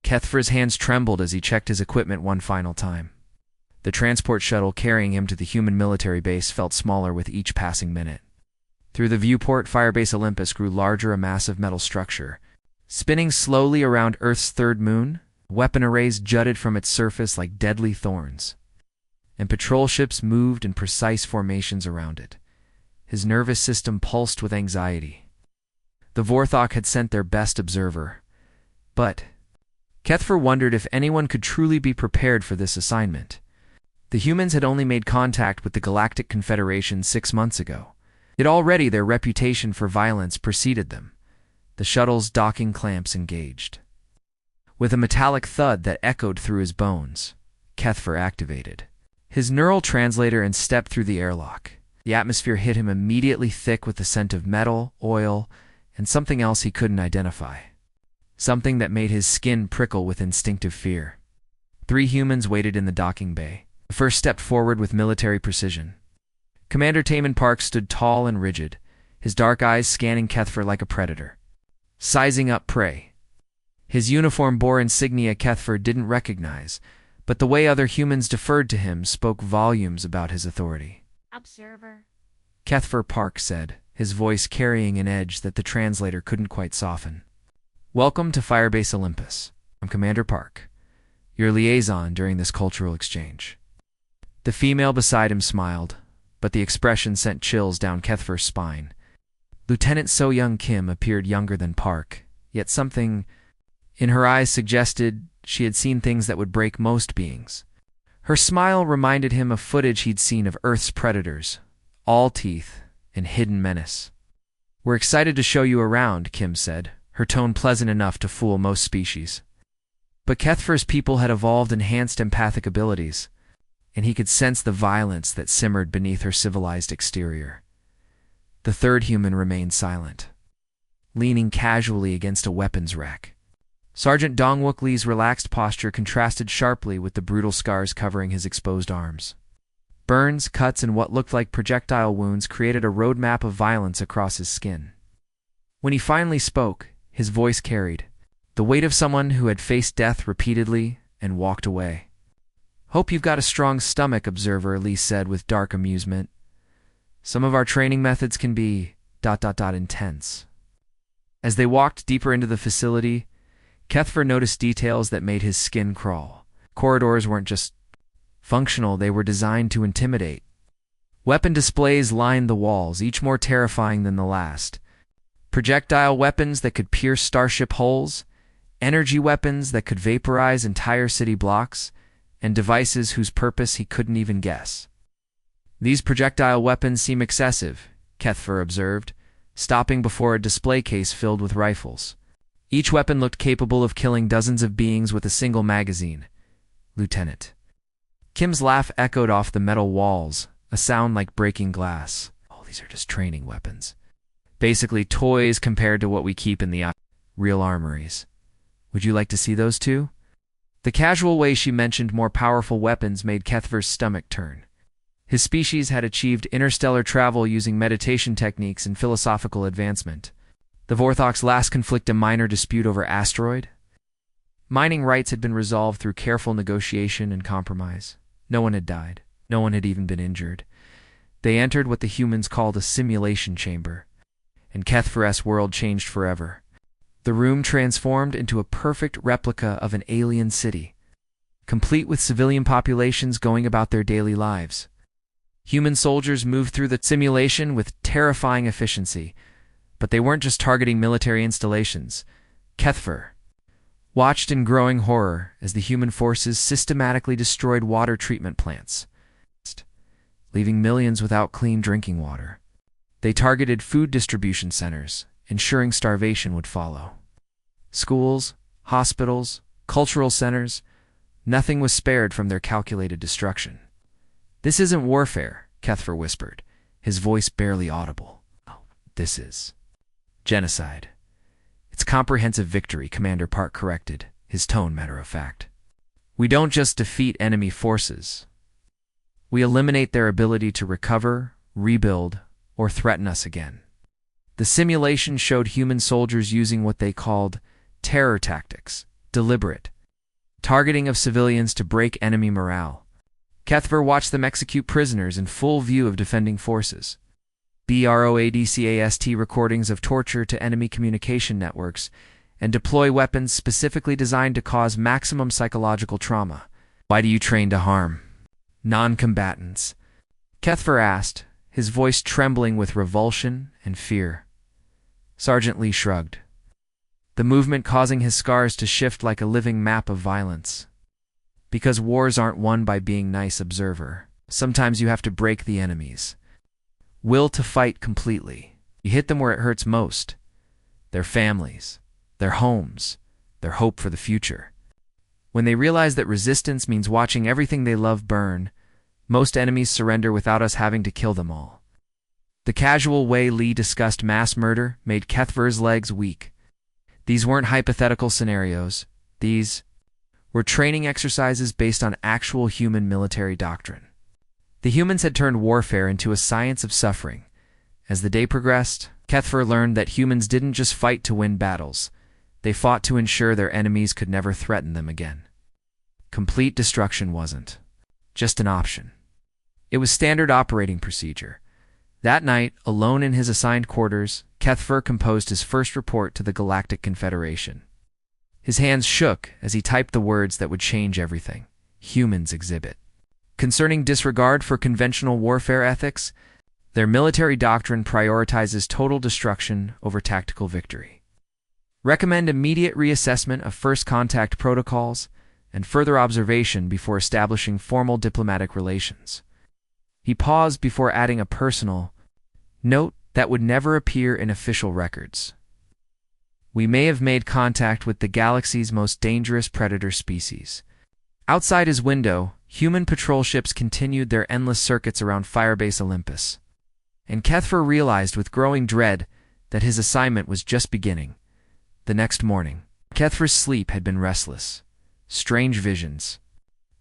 Kethfer's hands trembled as he checked his equipment one final time. The transport shuttle carrying him to the human military base felt smaller with each passing minute. Through the viewport, Firebase Olympus grew larger, a massive metal structure. Spinning slowly around Earth's third moon, weapon arrays jutted from its surface like deadly thorns, and patrol ships moved in precise formations around it. His nervous system pulsed with anxiety. The Vorthok had sent their best observer, but Kethfer wondered if anyone could truly be prepared for this assignment. The humans had only made contact with the Galactic Confederation 6 months ago, yet already their reputation for violence preceded them. The shuttle's docking clamps engaged. With a metallic thud that echoed through his bones, Kethfer activated his neural translator and stepped through the airlock. The atmosphere hit him immediately, thick with the scent of metal, oil, and something else he couldn't identify. Something that made his skin prickle with instinctive fear. 3 humans waited in the docking bay. The first stepped forward with military precision. Commander Taman Park stood tall and rigid, his dark eyes scanning Kethfer like a predator, sizing up prey. His uniform bore insignia Kethfer didn't recognize, but the way other humans deferred to him spoke volumes about his authority. Observer, Kethfer Park said, his voice carrying an edge that the translator couldn't quite soften. Welcome to Firebase Olympus. I'm Commander Park, your liaison during this cultural exchange. The female beside him smiled, but the expression sent chills down Kethfer's spine. Lieutenant So Young Kim appeared younger than Park, yet something in her eyes suggested she had seen things that would break most beings. Her smile reminded him of footage he'd seen of Earth's predators, all teeth and hidden menace. We're excited to show you around, Kim said, her tone pleasant enough to fool most species. But Kethfer's people had evolved enhanced empathic abilities, and he could sense the violence that simmered beneath her civilized exterior. The third human remained silent, leaning casually against a weapons rack. Sergeant Dongwook Lee's relaxed posture contrasted sharply with the brutal scars covering his exposed arms. Burns, cuts, and what looked like projectile wounds created a roadmap of violence across his skin. When he finally spoke, his voice carried the weight of someone who had faced death repeatedly and walked away. Hope you've got a strong stomach, Observer, Lee said with dark amusement. Some of our training methods can be ... intense. As they walked deeper into the facility, Kethfer noticed details that made his skin crawl. Corridors weren't just functional, they were designed to intimidate. Weapon displays lined the walls, each more terrifying than the last. Projectile weapons that could pierce starship hulls, energy weapons that could vaporize entire city blocks, and devices whose purpose he couldn't even guess. These projectile weapons seem excessive, Kethfer observed, stopping before a display case filled with rifles. Each weapon looked capable of killing dozens of beings with a single magazine. Lieutenant. Kim's laugh echoed off the metal walls, a sound like breaking glass. Oh, these are just training weapons. Basically toys compared to what we keep in the real armories. Would you like to see those too? The casual way she mentioned more powerful weapons made Kethfer's stomach turn. His species had achieved interstellar travel using meditation techniques and philosophical advancement. The Vorthok's last conflict, a minor dispute over asteroid. Mining rights had been resolved through careful negotiation and compromise. No one had died. No one had even been injured. They entered what the humans called a simulation chamber, and Kethfer's world changed forever. The room transformed into a perfect replica of an alien city, complete with civilian populations going about their daily lives. Human soldiers moved through the simulation with terrifying efficiency, but they weren't just targeting military installations. Kethfer watched in growing horror as the human forces systematically destroyed water treatment plants, leaving millions without clean drinking water. They targeted food distribution centers, ensuring starvation would follow. Schools, hospitals, cultural centers, nothing was spared from their calculated destruction. This isn't warfare, Kethfer whispered, his voice barely audible. Oh, this is genocide. It's comprehensive victory, Commander Park corrected, his tone matter-of-fact. We don't just defeat enemy forces. We eliminate their ability to recover, rebuild, or threaten us again. The simulation showed human soldiers using what they called terror tactics, deliberate, targeting of civilians to break enemy morale. Kethver watched them execute prisoners in full view of defending forces. BROADCAST recordings of torture to enemy communication networks and deploy weapons specifically designed to cause maximum psychological trauma. Why do you train to harm non-combatants? Kethver asked, his voice trembling with revulsion and fear. Sergeant Lee shrugged, the movement causing his scars to shift like a living map of violence. Because wars aren't won by being nice observer. Sometimes you have to break the enemies. Will to fight completely. You hit them where it hurts most. Their families, their homes, their hope for the future. When they realize that resistance means watching everything they love burn, most enemies surrender without us having to kill them all. The casual way Lee discussed mass murder made Kethver's legs weak. These weren't hypothetical scenarios. These were training exercises based on actual human military doctrine. The humans had turned warfare into a science of suffering. As the day progressed, Kethver learned that humans didn't just fight to win battles. They fought to ensure their enemies could never threaten them again. Complete destruction wasn't just an option. It was standard operating procedure. That night, alone in his assigned quarters, Kethver composed his first report to the Galactic Confederation. His hands shook as he typed the words that would change everything. Humans exhibit. Concerning disregard for conventional warfare ethics, their military doctrine prioritizes total destruction over tactical victory. Recommend immediate reassessment of first contact protocols and further observation before establishing formal diplomatic relations. He paused before adding a personal note that would never appear in official records. We may have made contact with the galaxy's most dangerous predator species. Outside his window, human patrol ships continued their endless circuits around Firebase Olympus. And Kethver realized with growing dread that his assignment was just beginning. The next morning, Kethver's sleep had been restless. Strange visions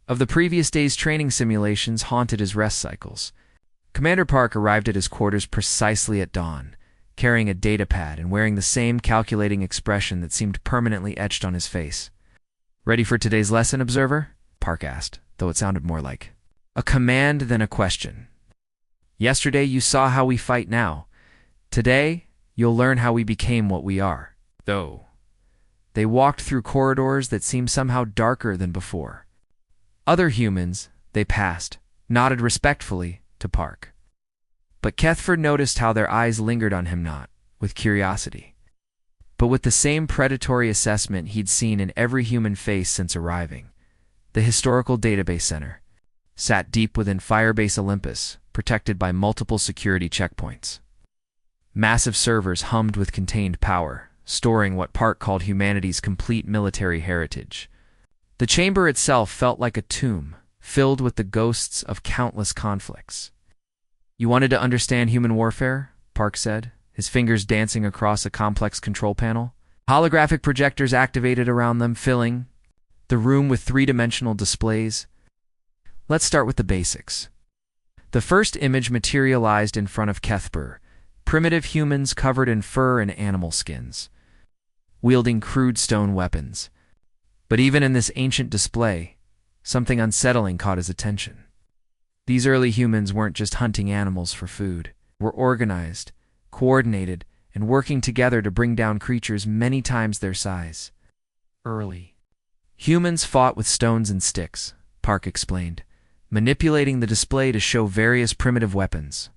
of the previous day's training simulations haunted his rest cycles. Commander Park arrived at his quarters precisely at dawn, carrying a datapad and wearing the same calculating expression that seemed permanently etched on his face. Ready for today's lesson, observer? Park asked, though it sounded more like a command than a question. Yesterday you saw how we fight now. Today, you'll learn how we became what we are. Though they walked through corridors that seemed somehow darker than before. Other humans, they passed, nodded respectfully to Park. But Kethver noticed how their eyes lingered on him not with curiosity, but with the same predatory assessment he'd seen in every human face since arriving. The Historical Database Center sat deep within Firebase Olympus, protected by multiple security checkpoints. Massive servers hummed with contained power, storing what Park called humanity's complete military heritage. The chamber itself felt like a tomb, filled with the ghosts of countless conflicts. You wanted to understand human warfare? Park said, his fingers dancing across a complex control panel. Holographic projectors activated around them, filling the room with three-dimensional displays. Let's start with the basics. The first image materialized in front of Kethver, primitive humans covered in fur and animal skins, wielding crude stone weapons. But even in this ancient display, something unsettling caught his attention. These early humans weren't just hunting animals for food. They were organized, coordinated, and working together to bring down creatures many times their size. Early humans fought with stones and sticks, Park explained, manipulating the display to show various primitive weapons.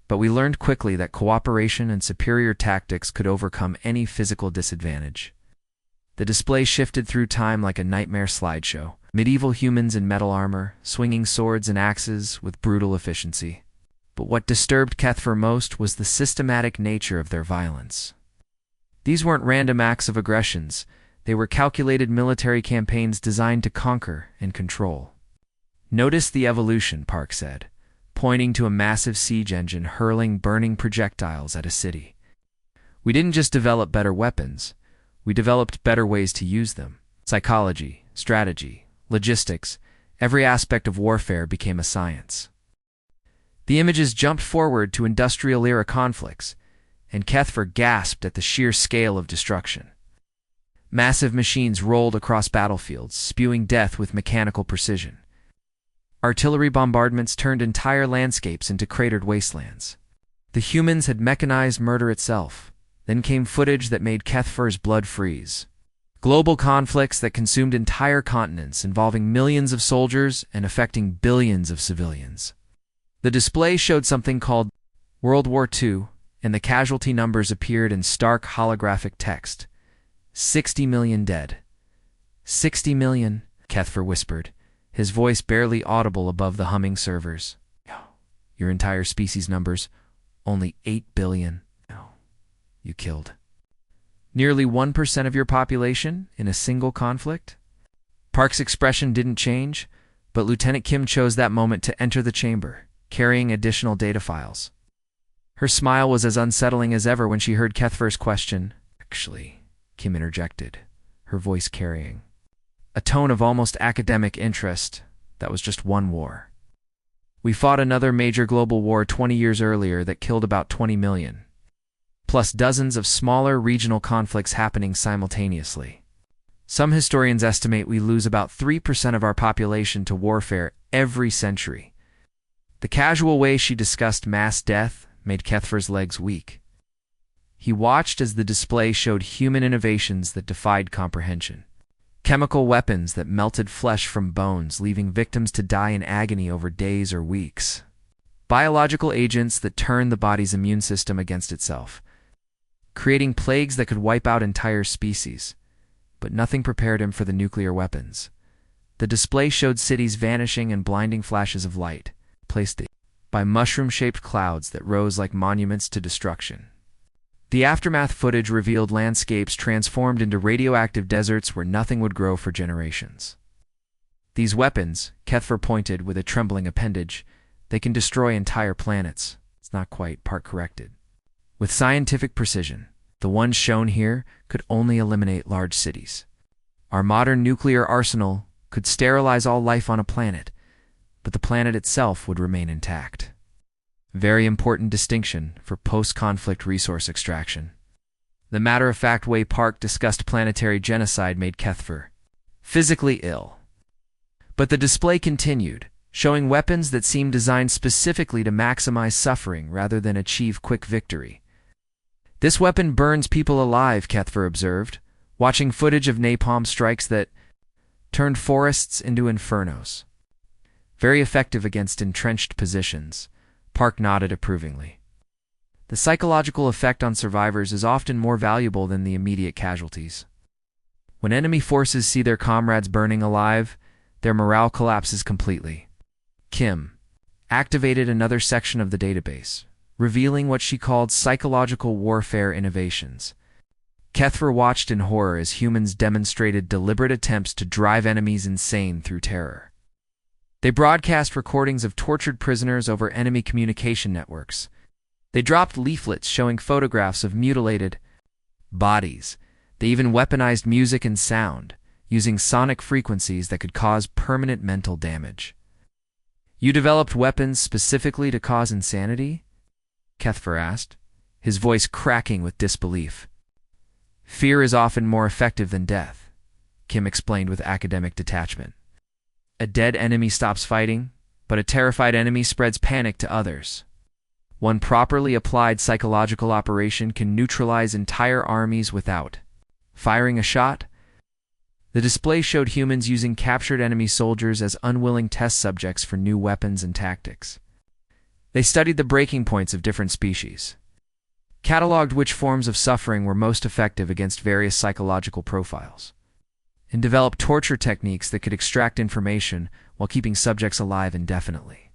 But we learned quickly that cooperation and superior tactics could overcome any physical disadvantage. The display shifted through time like a nightmare slideshow. Medieval humans in metal armor, swinging swords and axes with brutal efficiency. But what disturbed Kethver most was the systematic nature of their violence. These weren't random acts of aggressions. They were calculated military campaigns designed to conquer and control. Notice the evolution, Park said, pointing to a massive siege engine hurling burning projectiles at a city. We didn't just develop better weapons. We developed better ways to use them. Psychology, strategy, logistics, every aspect of warfare became a science. The images jumped forward to industrial-era conflicts, and Kethver gasped at the sheer scale of destruction. Massive machines rolled across battlefields, spewing death with mechanical precision. Artillery bombardments turned entire landscapes into cratered wastelands. The humans had mechanized murder itself. Then came footage that made Kethfer's blood freeze. Global conflicts that consumed entire continents, involving millions of soldiers and affecting billions of civilians. The display showed something called World War II, and the casualty numbers appeared in stark holographic text. 60 million dead. 60 million, Kethfer whispered, his voice barely audible above the humming servers. Your entire species numbers, only 8 billion. You killed. Nearly 1% of your population in a single conflict? Park's expression didn't change, but Lieutenant Kim chose that moment to enter the chamber, carrying additional data files. Her smile was as unsettling as ever when she heard Kethfer's question. Actually, Kim interjected, her voice carrying a tone of almost academic interest. That was just one war. We fought another major global war 20 years earlier that killed about 20 million. Plus dozens of smaller regional conflicts happening simultaneously. Some historians estimate we lose about 3% of our population to warfare every century. The casual way she discussed mass death made Kethfer's legs weak. He watched as the display showed human innovations that defied comprehension. Chemical weapons that melted flesh from bones, leaving victims to die in agony over days or weeks. Biological agents that turned the body's immune system against itself, creating plagues that could wipe out entire species. But nothing prepared him for the nuclear weapons. The display showed cities vanishing in blinding flashes of light, placed by mushroom-shaped clouds that rose like monuments to destruction. The aftermath footage revealed landscapes transformed into radioactive deserts where nothing would grow for generations. These weapons, Kethfer pointed with a trembling appendage, they can destroy entire planets. It's not quite, Park corrected. With scientific precision, the ones shown here could only eliminate large cities. Our modern nuclear arsenal could sterilize all life on a planet, but the planet itself would remain intact. Very important distinction for post-conflict resource extraction. The matter-of-fact way Park discussed planetary genocide made Kethfer physically ill. But the display continued, showing weapons that seemed designed specifically to maximize suffering rather than achieve quick victory. This weapon burns people alive, Kethfer observed, watching footage of napalm strikes that turned forests into infernos. Very effective against entrenched positions. Park nodded approvingly. The psychological effect on survivors is often more valuable than the immediate casualties. When enemy forces see their comrades burning alive, their morale collapses completely. Kim activated another section of the database, revealing what she called psychological warfare innovations. Kethfer watched in horror as humans demonstrated deliberate attempts to drive enemies insane through terror. They broadcast recordings of tortured prisoners over enemy communication networks. They dropped leaflets showing photographs of mutilated bodies. They even weaponized music and sound, using sonic frequencies that could cause permanent mental damage. You developed weapons specifically to cause insanity? Kethfer asked, his voice cracking with disbelief. Fear is often more effective than death, Kim explained with academic detachment. A dead enemy stops fighting, but a terrified enemy spreads panic to others. One properly applied psychological operation can neutralize entire armies without firing a shot. The display showed humans using captured enemy soldiers as unwilling test subjects for new weapons and tactics. They studied the breaking points of different species, cataloged which forms of suffering were most effective against various psychological profiles, and developed torture techniques that could extract information while keeping subjects alive indefinitely.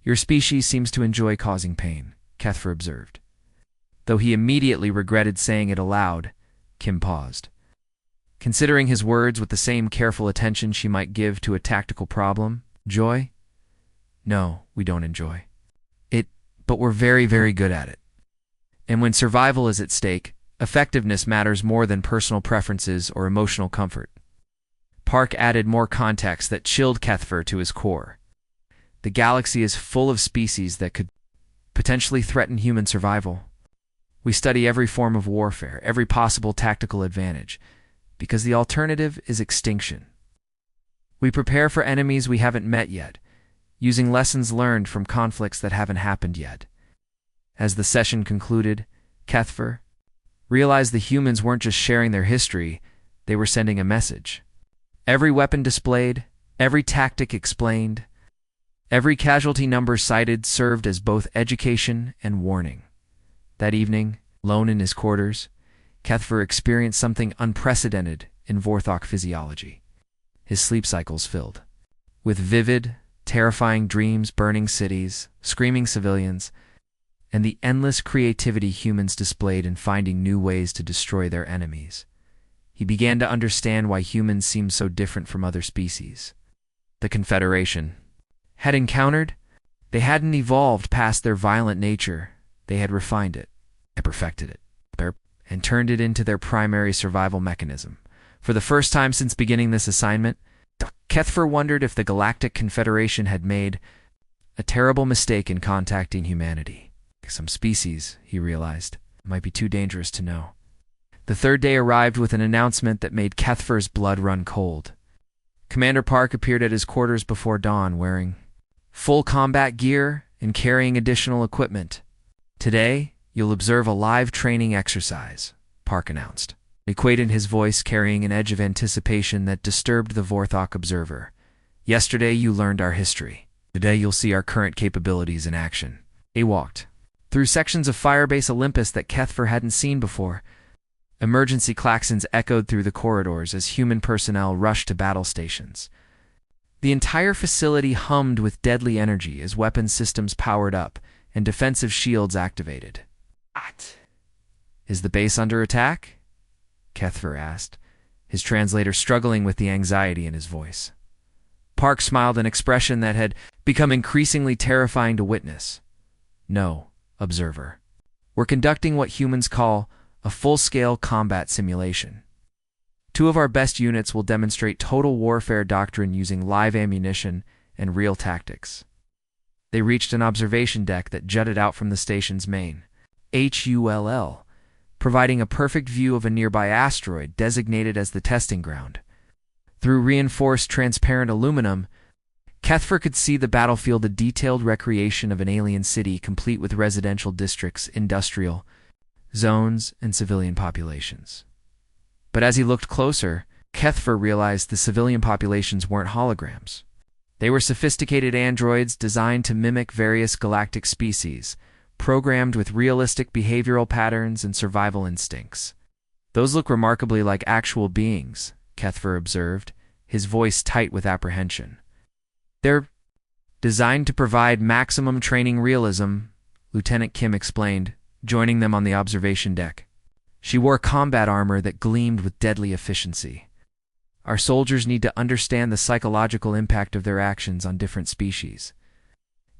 Your species seems to enjoy causing pain, Kethfer observed. Though he immediately regretted saying it aloud, Kim paused, considering his words with the same careful attention she might give to a tactical problem. Joy? No, we don't enjoy it, but we're very, very good at it. And when survival is at stake, effectiveness matters more than personal preferences or emotional comfort. Park added more context that chilled Kethfer to his core. The galaxy is full of species that could potentially threaten human survival. We study every form of warfare, every possible tactical advantage. because the alternative is extinction. We prepare for enemies we haven't met yet, using lessons learned from conflicts that haven't happened yet. As the session concluded, Kethfer realized the humans weren't just sharing their history, they were sending a message. Every weapon displayed, every tactic explained, every casualty number cited served as both education and warning. That evening, alone in his quarters, Kethfer experienced something unprecedented in Vorthok physiology. His sleep cycles filled with vivid, terrifying dreams, burning cities, screaming civilians, and the endless creativity humans displayed in finding new ways to destroy their enemies. He began to understand why humans seemed so different from other species. The Confederation had encountered, they hadn't evolved past their violent nature, they had refined it, and perfected it, and turned it into their primary survival mechanism. For the first time since beginning this assignment, Kethfer wondered if the Galactic Confederation had made a terrible mistake in contacting humanity. Some species, he realized, might be too dangerous to know. The third day arrived with an announcement that made Kethfer's blood run cold. Commander Park appeared at his quarters before dawn, wearing full combat gear and carrying additional equipment. "Today, you'll observe a live training exercise," Park announced, equating his voice carrying an edge of anticipation that disturbed the Vorthok observer. "Yesterday, you learned our history. Today, you'll see our current capabilities in action." They walked through sections of Firebase Olympus that Kethfer hadn't seen before. Emergency klaxons echoed through the corridors as human personnel rushed to battle stations. The entire facility hummed with deadly energy as weapon systems powered up and defensive shields activated. "Is the base under attack?" Kethfer asked, his translator struggling with the anxiety in his voice. Park smiled, an expression that had become increasingly terrifying to witness. "No, observer. We're conducting what humans call a full-scale combat simulation. 2 of our best units will demonstrate total warfare doctrine using live ammunition and real tactics." They reached an observation deck that jutted out from the station's main HULL, providing a perfect view of a nearby asteroid designated as the testing ground. Through reinforced transparent aluminum, Kethfer could see the battlefield, a detailed recreation of an alien city complete with residential districts, industrial zones, and civilian populations. But as he looked closer, Kethfer realized the civilian populations weren't holograms. They were sophisticated androids designed to mimic various galactic species, programmed with realistic behavioral patterns and survival instincts. "Those look remarkably like actual beings," Kethfer observed, his voice tight with apprehension. "They're designed to provide maximum training realism," Lieutenant Kim explained, joining them on the observation deck. She wore combat armor that gleamed with deadly efficiency. "Our soldiers need to understand the psychological impact of their actions on different species.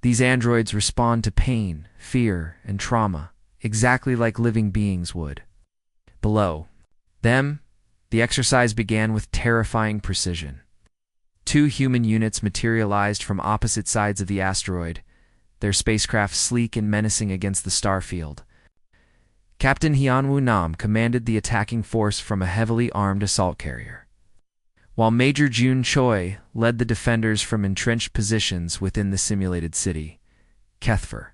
These androids respond to pain, fear, and trauma, exactly like living beings would." Below them, the exercise began with terrifying precision. 2 human units materialized from opposite sides of the asteroid, their spacecraft sleek and menacing against the star field. Captain Hyunwoo Nam commanded the attacking force from a heavily armed assault carrier, while Major Jun Choi led the defenders from entrenched positions within the simulated city. Kethfer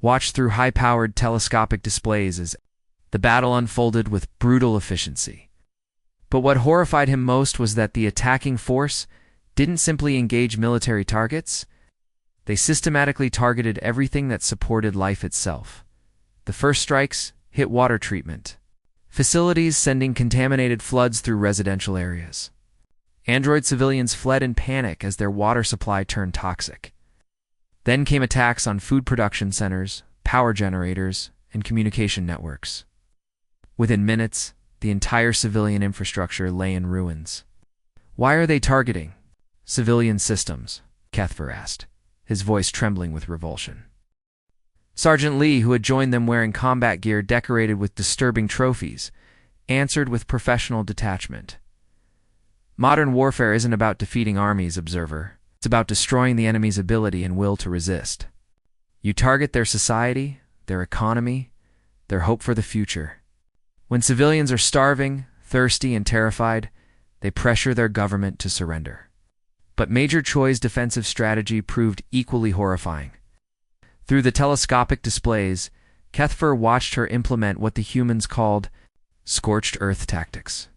watched through high-powered telescopic displays as the battle unfolded with brutal efficiency. But what horrified him most was that the attacking force didn't simply engage military targets. They systematically targeted everything that supported life itself. The first strikes hit water treatment facilities, sending contaminated floods through residential areas. Android civilians fled in panic as their water supply turned toxic. Then came attacks on food production centers, power generators, and communication networks. Within minutes, the entire civilian infrastructure lay in ruins. "Why are they targeting civilian systems?" Kethfer asked, his voice trembling with revulsion. Sergeant Lee, who had joined them wearing combat gear decorated with disturbing trophies, answered with professional detachment. "Modern warfare isn't about defeating armies, observer. It's about destroying the enemy's ability and will to resist. You target their society, their economy, their hope for the future. When civilians are starving, Thirsty and terrified, they pressure their government to surrender. But Major Choi's defensive strategy proved equally horrifying. Through the telescopic displays, Kethfer watched her implement what the humans called scorched earth tactics.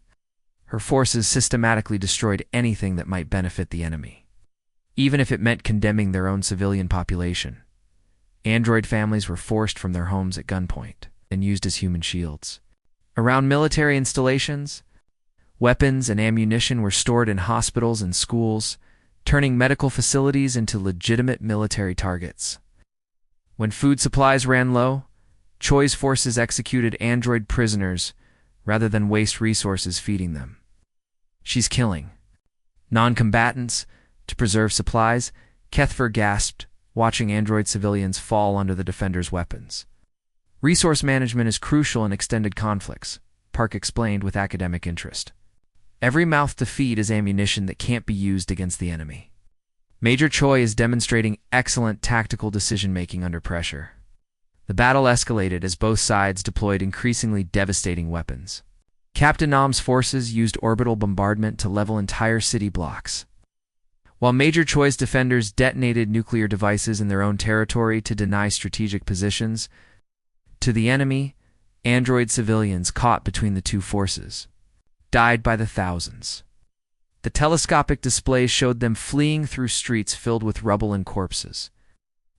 Her forces systematically destroyed anything that might benefit the enemy, even if it meant condemning their own civilian population. Android families were forced from their homes at gunpoint and used as human shields. Around military installations, weapons and ammunition were stored in hospitals and schools, turning medical facilities into legitimate military targets. When food supplies ran low, Choi's forces executed android prisoners rather than waste resources feeding them. She's killing non-combatants to preserve supplies, Kethfer gasped, watching android civilians fall under the defenders' weapons. Resource management is crucial in extended conflicts, Park explained with academic interest. Every mouth to feed is ammunition that can't be used against the enemy. Major Choi is demonstrating excellent tactical decision-making under pressure. The battle escalated as both sides deployed increasingly devastating weapons. Captain Nam's forces used orbital bombardment to level entire city blocks, while Major Choi's defenders detonated nuclear devices in their own territory to deny strategic positions. To the enemy, android civilians caught between the two forces died by the thousands. The telescopic displays showed them fleeing through streets filled with rubble and corpses,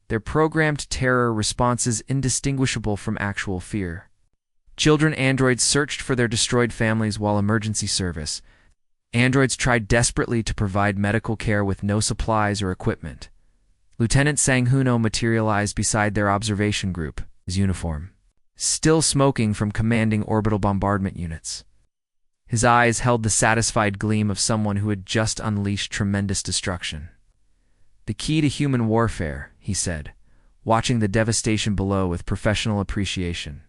their programmed terror responses indistinguishable from actual fear. Children androids searched for their destroyed families while emergency service. Androids tried desperately to provide medical care with no supplies or equipment. Lieutenant Sanghuno materialized beside their observation group, his uniform still smoking from commanding orbital bombardment units. His eyes held the satisfied gleam of someone who had just unleashed tremendous destruction. The key to human warfare, he said, watching the devastation below with professional appreciation,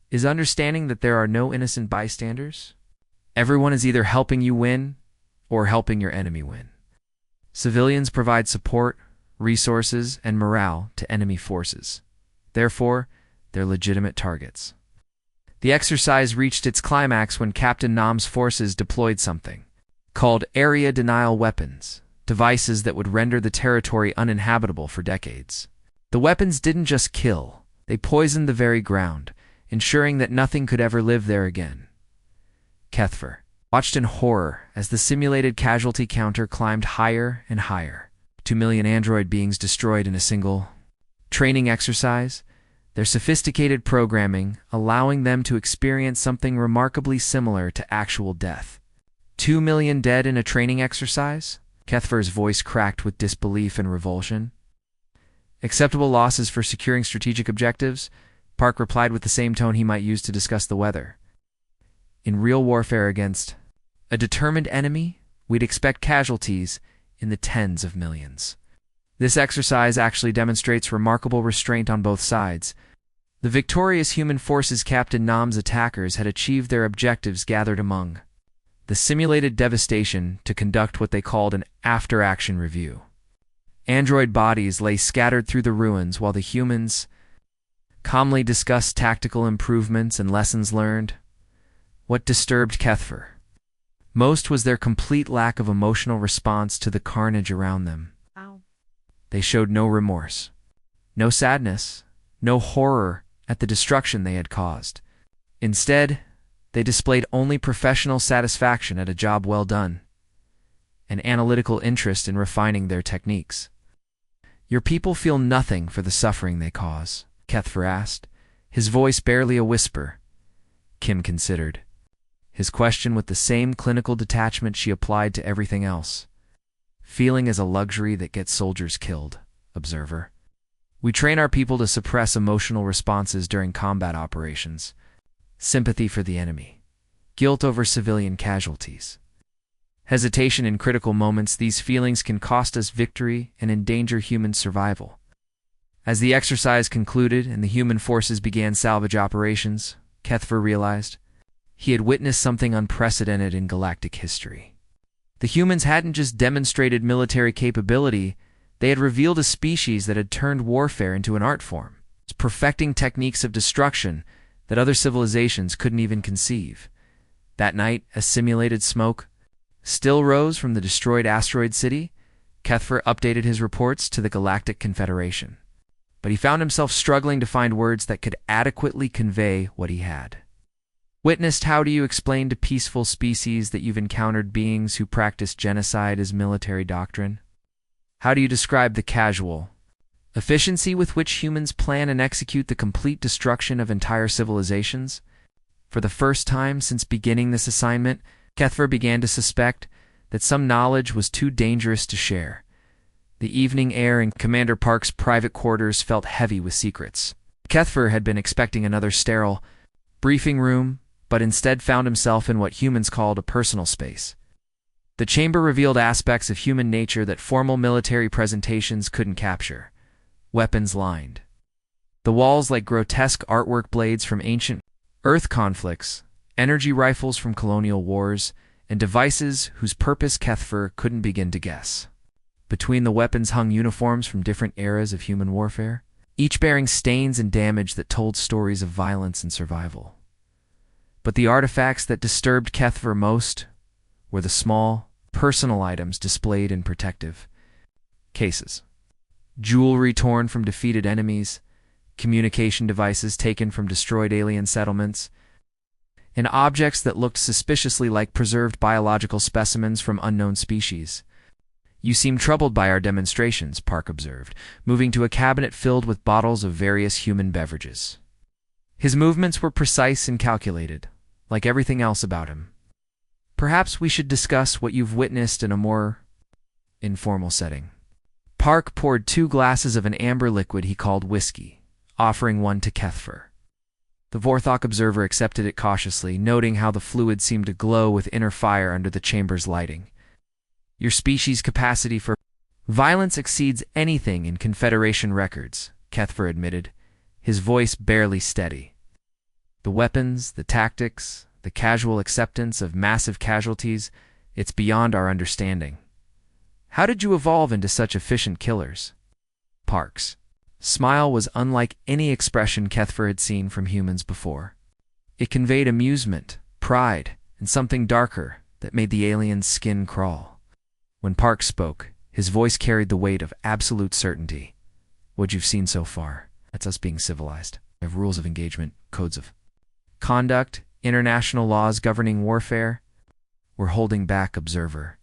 is understanding that there are no innocent bystanders. Everyone is either helping you win or helping your enemy win. Civilians provide support, resources, and morale to enemy forces. Therefore, they're legitimate targets. The exercise reached its climax when Captain Nam's forces deployed something called area denial weapons, devices that would render the territory uninhabitable for decades. The weapons didn't just kill, they poisoned the very ground, ensuring that nothing could ever live there again. Kethfer watched in horror as the simulated casualty counter climbed higher and higher. 2 million android beings destroyed in a single training exercise, their sophisticated programming allowing them to experience something remarkably similar to actual death. 2 million dead in a training exercise? Kethfer's voice cracked with disbelief and revulsion. Acceptable losses for securing strategic objectives, Park replied with the same tone he might use to discuss the weather. In real warfare against a determined enemy, we'd expect casualties in the tens of millions. This exercise actually demonstrates remarkable restraint on both sides. The victorious human forces Captain Nam's attackers had achieved their objectives gathered among the simulated devastation to conduct what they called an after-action review. Android bodies lay scattered through the ruins while the humans calmly discussed tactical improvements and lessons learned. What disturbed Kethfer most was their complete lack of emotional response to the carnage around them. They showed no remorse, no sadness, no horror at the destruction they had caused. Instead, they displayed only professional satisfaction at a job well done, and analytical interest in refining their techniques. Your people feel nothing for the suffering they cause, Kethfer asked, his voice barely a whisper. Kim considered his question with the same clinical detachment she applied to everything else. Feeling is a luxury that gets soldiers killed, observer. We train our people to suppress emotional responses during combat operations. Sympathy for the enemy, guilt over civilian casualties, hesitation in critical moments. These feelings can cost us victory and endanger human survival. As the exercise concluded and the human forces began salvage operations, Kethfer realized he had witnessed something unprecedented in galactic history. The humans hadn't just demonstrated military capability, they had revealed a species that had turned warfare into an art form, perfecting techniques of destruction that other civilizations couldn't even conceive. That night, as simulated smoke still rose from the destroyed asteroid city, Kethfer updated his reports to the Galactic Confederation. But he found himself struggling to find words that could adequately convey what he had witnessed. How do you explain to peaceful species that you've encountered beings who practice genocide as military doctrine? How do you describe the casual efficiency with which humans plan and execute the complete destruction of entire civilizations? For the first time since beginning this assignment, Kethfer began to suspect that some knowledge was too dangerous to share. The evening air in Commander Park's private quarters felt heavy with secrets. Kethfer had been expecting another sterile briefing room, but instead found himself in what humans called a personal space. The chamber revealed aspects of human nature that formal military presentations couldn't capture. Weapons lined the walls like grotesque artwork, blades from ancient Earth conflicts, energy rifles from colonial wars, and devices whose purpose Kethfer couldn't begin to guess. Between the weapons hung uniforms from different eras of human warfare, each bearing stains and damage that told stories of violence and survival. But the artifacts that disturbed Kethfer most were the small, personal items displayed in protective cases. Jewelry torn from defeated enemies, communication devices taken from destroyed alien settlements, and objects that looked suspiciously like preserved biological specimens from unknown species. You seem troubled by our demonstrations, Park observed, moving to a cabinet filled with bottles of various human beverages. His movements were precise and calculated, like everything else about him. Perhaps we should discuss what you've witnessed in a more informal setting. Park poured 2 glasses of an amber liquid he called whiskey, offering one to Kethfer. The Vorthok observer accepted it cautiously, noting how the fluid seemed to glow with inner fire under the chamber's lighting. Your species' capacity for violence exceeds anything in Confederation records, Kethfer admitted, his voice barely steady. The weapons, the tactics, the casual acceptance of massive casualties, it's beyond our understanding. How did you evolve into such efficient killers? Park's smile was unlike any expression Kethfer had seen from humans before. It conveyed amusement, pride, and something darker that made the alien's skin crawl. When Park spoke, his voice carried the weight of absolute certainty. What you've seen so far, that's us being civilized. We have rules of engagement, codes of conduct, international laws governing warfare. We're holding back, observer.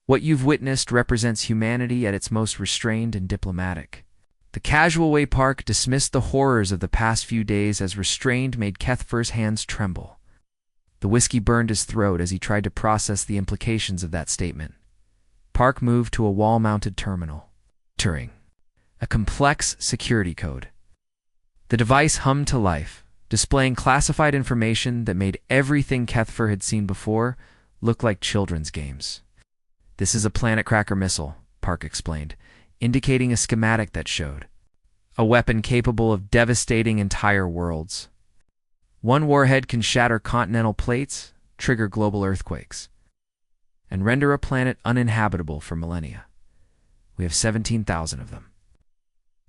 What you've witnessed represents humanity at its most restrained and diplomatic. The casual way Park dismissed the horrors of the past few days as restrained made Kethfer's hands tremble. The whiskey burned his throat as he tried to process the implications of that statement. Park moved to a wall-mounted terminal, entering a complex security code. The device hummed to life, displaying classified information that made everything Kethfer had seen before look like children's games. This is a planet cracker missile, Park explained, indicating a schematic that showed a weapon capable of devastating entire worlds. One warhead can shatter continental plates, trigger global earthquakes, and render a planet uninhabitable for millennia. We have 17,000 of them.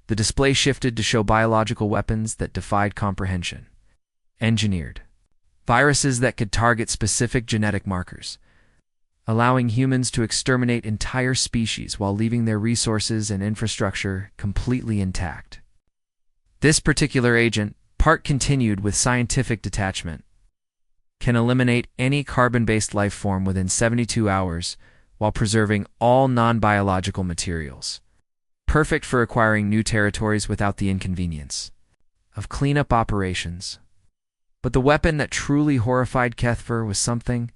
The display shifted to show biological weapons that defied comprehension. Engineered viruses that could target specific genetic markers, allowing humans to exterminate entire species while leaving their resources and infrastructure completely intact. This particular agent, Park continued with scientific detachment, can eliminate any carbon-based life form within 72 hours while preserving all non-biological materials. Perfect for acquiring new territories without the inconvenience of cleanup operations. But the weapon that truly horrified Kethfer was something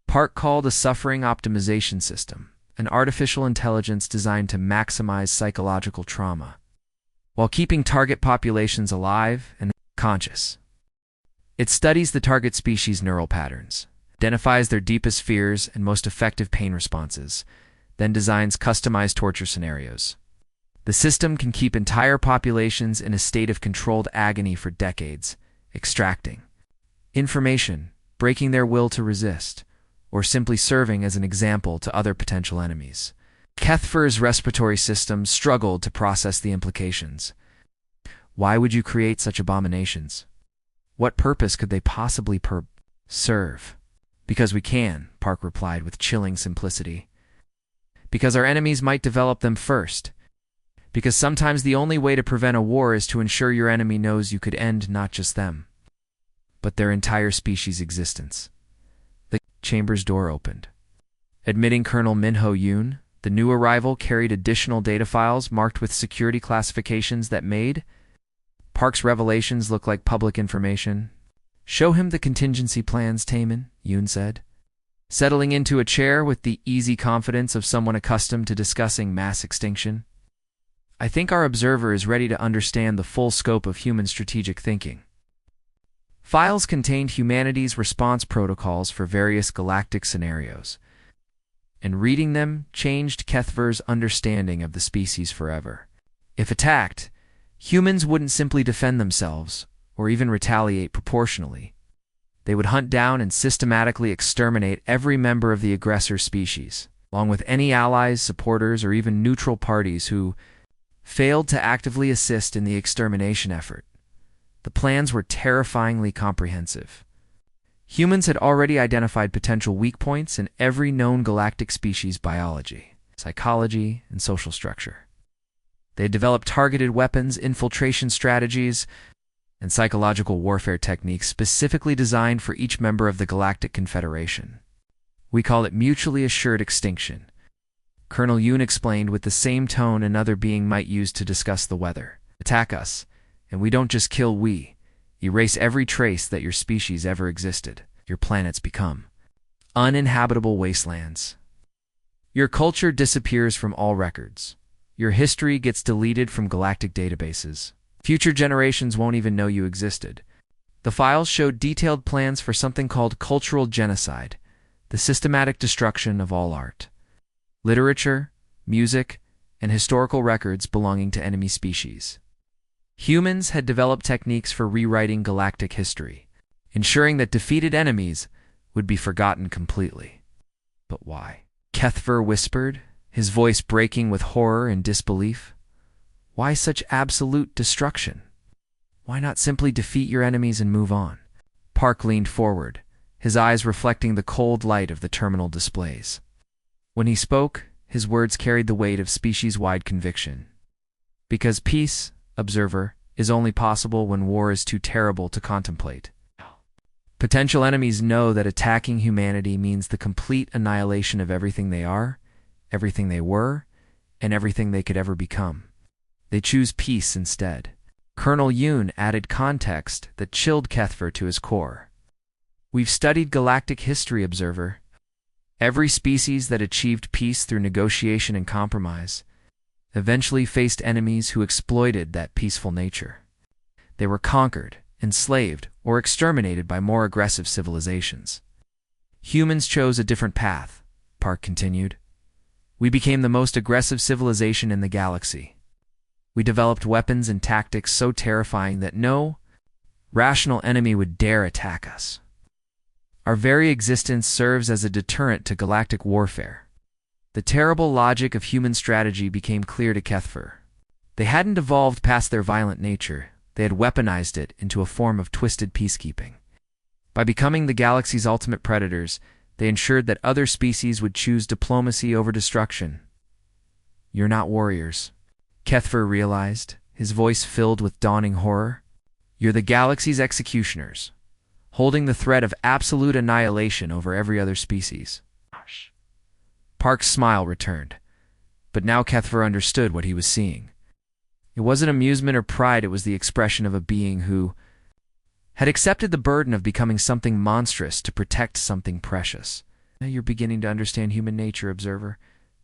Park called a suffering optimization system, an artificial intelligence designed to maximize psychological trauma, while keeping target populations alive and conscious. It studies the target species' neural patterns, identifies their deepest fears and most effective pain responses, then designs customized torture scenarios. The system can keep entire populations in a state of controlled agony for decades, extracting information, breaking their will to resist, or simply serving as an example to other potential enemies. Kethfer's respiratory system struggled to process the implications. Why would you create such abominations? What purpose could they possibly serve? Because we can, Park replied with chilling simplicity. Because our enemies might develop them first. Because sometimes the only way to prevent a war is to ensure your enemy knows you could end not just them, but their entire species' existence. The chamber's door opened. Admitting Colonel Minho Yoon, the new arrival carried additional data files marked with security classifications that made Park's revelations look like public information. Show him the contingency plans, Taemin, Yoon said, settling into a chair with the easy confidence of someone accustomed to discussing mass extinction. I think our observer is ready to understand the full scope of human strategic thinking. Files contained humanity's response protocols for various galactic scenarios, and reading them changed Kethver's understanding of the species forever. If attacked, humans wouldn't simply defend themselves, or even retaliate proportionally. They would hunt down and systematically exterminate every member of the aggressor species, along with any allies, supporters, or even neutral parties who failed to actively assist in the extermination effort. The plans were terrifyingly comprehensive. Humans had already identified potential weak points in every known galactic species' biology, psychology, and social structure. They had developed targeted weapons, infiltration strategies, and psychological warfare techniques specifically designed for each member of the Galactic Confederation. We call it mutually assured extinction, Colonel Yoon explained with the same tone another being might use to discuss the weather. Attack us, and we don't just kill, we erase every trace that your species ever existed. Your planets become uninhabitable wastelands. Your culture disappears from all records. Your history gets deleted from galactic databases. Future generations won't even know you existed. The files showed detailed plans for something called cultural genocide, the systematic destruction of all art, literature, music, and historical records belonging to enemy species. Humans had developed techniques for rewriting galactic history, ensuring that defeated enemies would be forgotten completely. But why? Kethver whispered, his voice breaking with horror and disbelief. Why such absolute destruction? Why not simply defeat your enemies and move on? Park leaned forward, his eyes reflecting the cold light of the terminal displays. When he spoke, his words carried the weight of species-wide conviction. Because peace, observer, is only possible when war is too terrible to contemplate. Potential enemies know that attacking humanity means the complete annihilation of everything they are, everything they were, and everything they could ever become. They choose peace instead. Colonel Yoon added context that chilled Kethver to his core. We've studied galactic history, observer. Every species that achieved peace through negotiation and compromise eventually faced enemies who exploited that peaceful nature. They were conquered, enslaved, or exterminated by more aggressive civilizations. Humans chose a different path, Park continued. We became the most aggressive civilization in the galaxy. We developed weapons and tactics so terrifying that no rational enemy would dare attack us. Our very existence serves as a deterrent to galactic warfare. The terrible logic of human strategy became clear to Kethver. They hadn't evolved past their violent nature. They had weaponized it into a form of twisted peacekeeping. By becoming the galaxy's ultimate predators, they ensured that other species would choose diplomacy over destruction. You're not warriors, Kethver realized, his voice filled with dawning horror. You're the galaxy's executioners, holding the threat of absolute annihilation over every other species. Park's smile returned, but now Kethver understood what he was seeing. It wasn't amusement or pride, it was the expression of a being who had accepted the burden of becoming something monstrous to protect something precious. Now you're beginning to understand human nature, observer.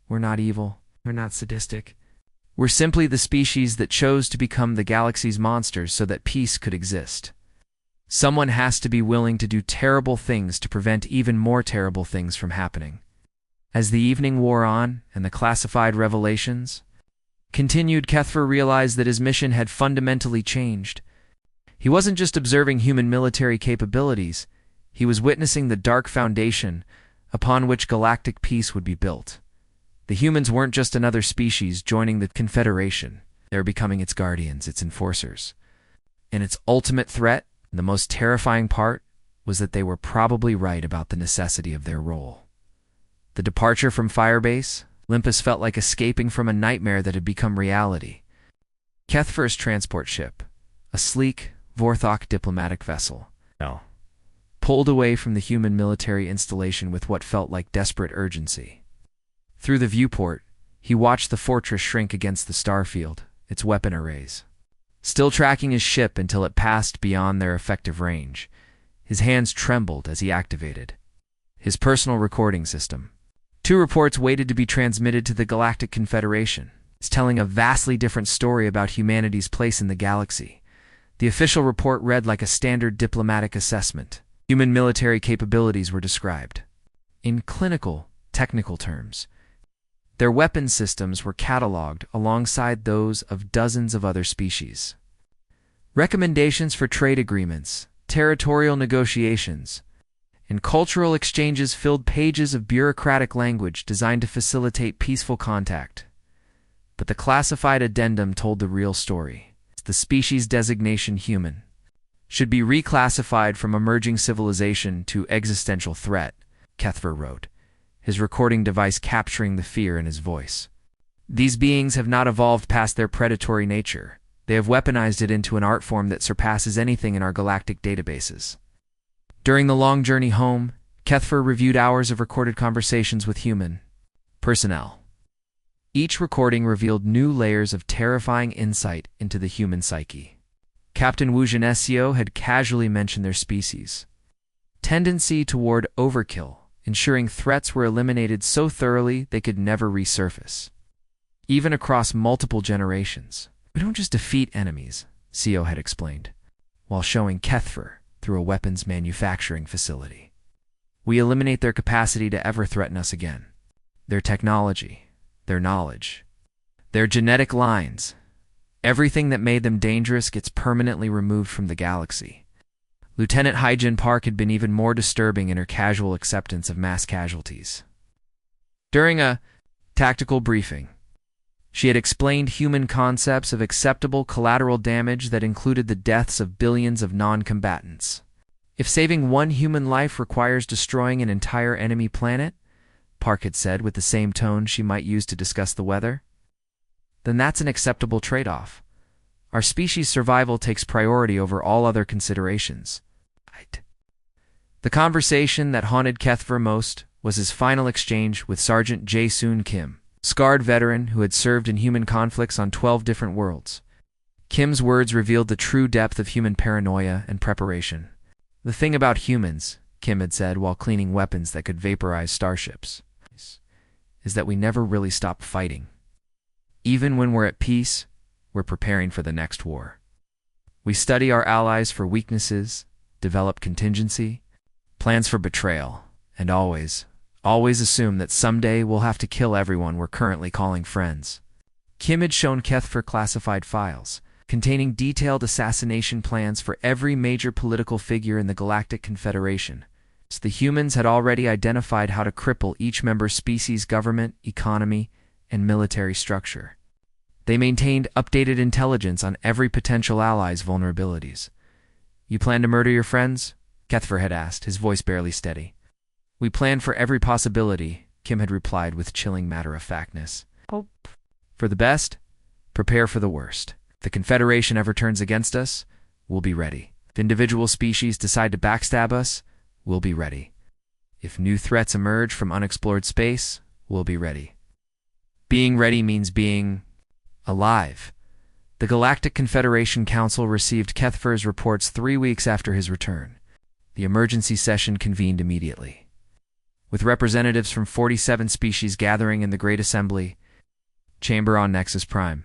We're not evil. We're not sadistic. We're simply the species that chose to become the galaxy's monsters so that peace could exist. Someone has to be willing to do terrible things to prevent even more terrible things from happening. As the evening wore on and the classified revelations continued, Kethver realized that his mission had fundamentally changed. He wasn't just observing human military capabilities, he was witnessing the dark foundation upon which galactic peace would be built. The humans weren't just another species joining the Confederation. They were becoming its guardians, its enforcers. And its ultimate threat, the most terrifying part, was that they were probably right about the necessity of their role. The departure from Firebase, Olympus felt like escaping from a nightmare that had become reality. Kethfer's transport ship, a sleek, Vorthok diplomatic vessel, pulled away from the human military installation with what felt like desperate urgency. Through the viewport, he watched the fortress shrink against the starfield, its weapon arrays. Still tracking his ship until it passed beyond their effective range, his hands trembled as he activated his personal recording system. 2 reports waited to be transmitted to the Galactic Confederation. It's telling a vastly different story about humanity's place in the galaxy. The official report read like a standard diplomatic assessment. Human military capabilities were described in clinical, technical terms. Their weapons systems were cataloged alongside those of dozens of other species. Recommendations for trade agreements, territorial negotiations, and cultural exchanges filled pages of bureaucratic language designed to facilitate peaceful contact. But the classified addendum told the real story. The species designation human should be reclassified from emerging civilization to existential threat, Kethfer wrote, his recording device capturing the fear in his voice. These beings have not evolved past their predatory nature. They have weaponized it into an art form that surpasses anything in our galactic databases. During the long journey home, Kethfer reviewed hours of recorded conversations with human personnel. Each recording revealed new layers of terrifying insight into the human psyche. Captain Wu Genesio had casually mentioned their species' tendency toward overkill, ensuring threats were eliminated so thoroughly they could never resurface. Even across multiple generations. We don't just defeat enemies, Sio had explained, while showing Kethfer through a weapons manufacturing facility. We eliminate their capacity to ever threaten us again. Their technology, their knowledge, their genetic lines, everything that made them dangerous gets permanently removed from the galaxy. Lieutenant Hyjin Park had been even more disturbing in her casual acceptance of mass casualties. During a tactical briefing, she had explained human concepts of acceptable collateral damage that included the deaths of billions of non-combatants. If saving one human life requires destroying an entire enemy planet, Park had said with the same tone she might use to discuss the weather, then that's an acceptable trade-off. Our species' survival takes priority over all other considerations. The conversation that haunted Kethfer most was his final exchange with Sergeant Jae-Soon Kim, scarred veteran who had served in human conflicts on 12 different worlds. Kim's words revealed the true depth of human paranoia and preparation. The thing about humans, Kim had said while cleaning weapons that could vaporize starships, is that we never really stop fighting. Even when we're at peace, we're preparing for the next war. We study our allies for weaknesses, develop contingency, plans for betrayal, and always assume that someday we'll have to kill everyone we're currently calling friends. Kim had shown Kethfer classified files containing detailed assassination plans for every major political figure in the Galactic Confederation. So the humans had already identified how to cripple each member species' government, economy, and military structure. They maintained updated intelligence on every potential ally's vulnerabilities. "You plan to murder your friends?" Kethfer had asked, his voice barely steady. "We plan for every possibility," Kim had replied with chilling matter-of-factness. "Hope for the best, prepare for the worst. If the Confederation ever turns against us, we'll be ready. If individual species decide to backstab us, we'll be ready. If new threats emerge from unexplored space, we'll be ready." Being ready means being alive. The Galactic Confederation Council received Kethfer's reports 3 weeks after his return. The emergency session convened immediately, with representatives from 47 species gathering in the Great Assembly chamber on Nexus Prime.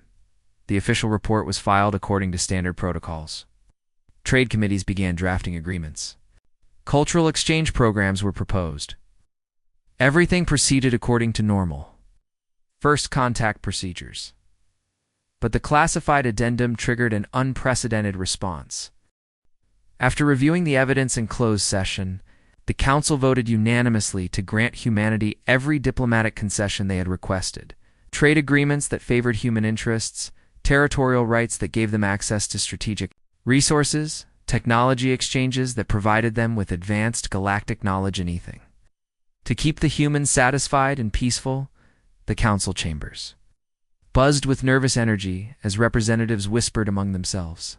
The official report was filed according to standard protocols. Trade committees began drafting agreements. Cultural exchange programs were proposed. Everything proceeded according to normal first contact procedures. But the classified addendum triggered an unprecedented response. After reviewing the evidence in closed session, the Council voted unanimously to grant humanity every diplomatic concession they had requested: trade agreements that favored human interests, territorial rights that gave them access to strategic resources, technology exchanges that provided them with advanced galactic knowledge and ething. To keep the humans satisfied and peaceful, the council chambers buzzed with nervous energy as representatives whispered among themselves.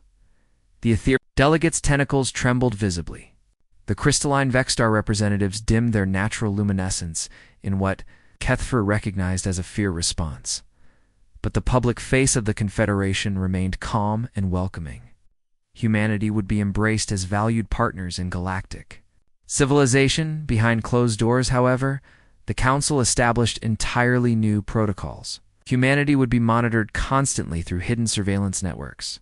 The ethereal delegates' tentacles trembled visibly. The crystalline Vexstar representatives dimmed their natural luminescence in what Kethfer recognized as a fear response. But the public face of the Confederation remained calm and welcoming. Humanity would be embraced as valued partners in galactic civilization. Behind closed doors, however, the Council established entirely new protocols. Humanity would be monitored constantly through hidden surveillance networks.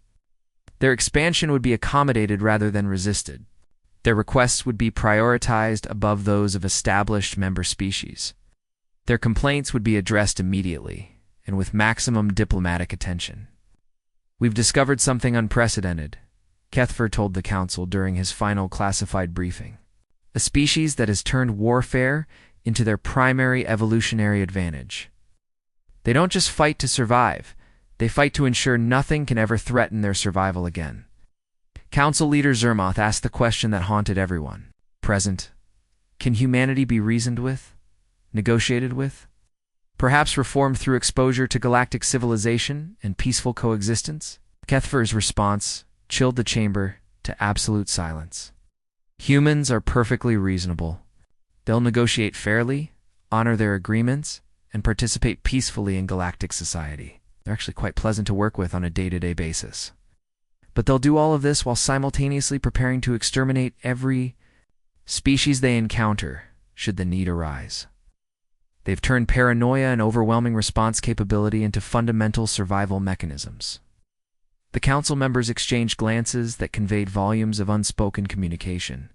Their expansion would be accommodated rather than resisted. Their requests would be prioritized above those of established member species. Their complaints would be addressed immediately, and with maximum diplomatic attention. "We've discovered something unprecedented," Kethfer told the Council during his final classified briefing. "A species that has turned warfare into their primary evolutionary advantage. They don't just fight to survive, they fight to ensure nothing can ever threaten their survival again." Council leader Zermoth asked the question that haunted everyone present. Can humanity be reasoned with? Negotiated with? Perhaps reformed through exposure to galactic civilization and peaceful coexistence? Kethfer's response chilled the chamber to absolute silence. Humans are perfectly reasonable. They'll negotiate fairly, honor their agreements, and participate peacefully in galactic society. They're actually quite pleasant to work with on a day-to-day basis. But they'll do all of this while simultaneously preparing to exterminate every species they encounter, should the need arise. They've turned paranoia and overwhelming response capability into fundamental survival mechanisms. The Council members exchanged glances that conveyed volumes of unspoken communication.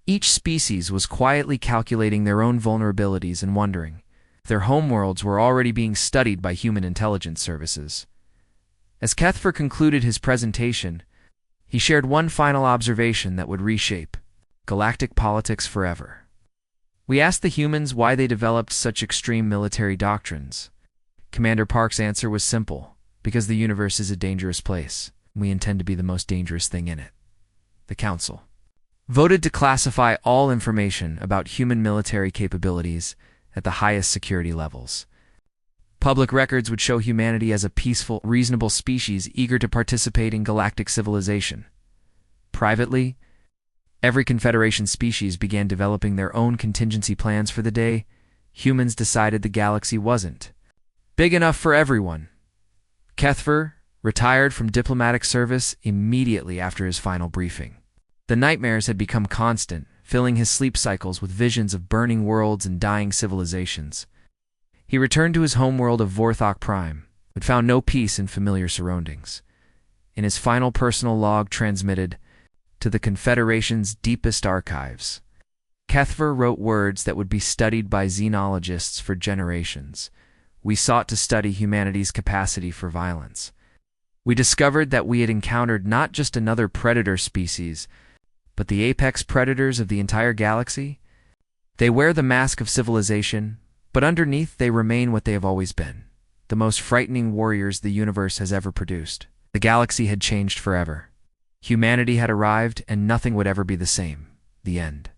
Each species was quietly calculating their own vulnerabilities and wondering if their homeworlds were already being studied by human intelligence services. As Kethfer concluded his presentation, he shared one final observation that would reshape galactic politics forever. "We asked the humans why they developed such extreme military doctrines. Commander Park's answer was simple: because the universe is a dangerous place. We intend to be the most dangerous thing in it." The Council voted to classify all information about human military capabilities at the highest security levels. Public records would show humanity as a peaceful, reasonable species eager to participate in galactic civilization. Privately, every Confederation species began developing their own contingency plans for the day humans decided the galaxy wasn't big enough for everyone. Kethfer retired from diplomatic service immediately after his final briefing. The nightmares had become constant, filling his sleep cycles with visions of burning worlds and dying civilizations. He returned to his homeworld of Vorthok Prime, but found no peace in familiar surroundings. In his final personal log transmitted to the Confederation's deepest archives, Kethfer wrote words that would be studied by xenologists for generations. "We sought to study humanity's capacity for violence. We discovered that we had encountered not just another predator species, but the apex predators of the entire galaxy. They wear the mask of civilization, but underneath they remain what they have always been, the most frightening warriors the universe has ever produced." The galaxy had changed forever. Humanity had arrived, and nothing would ever be the same. The end.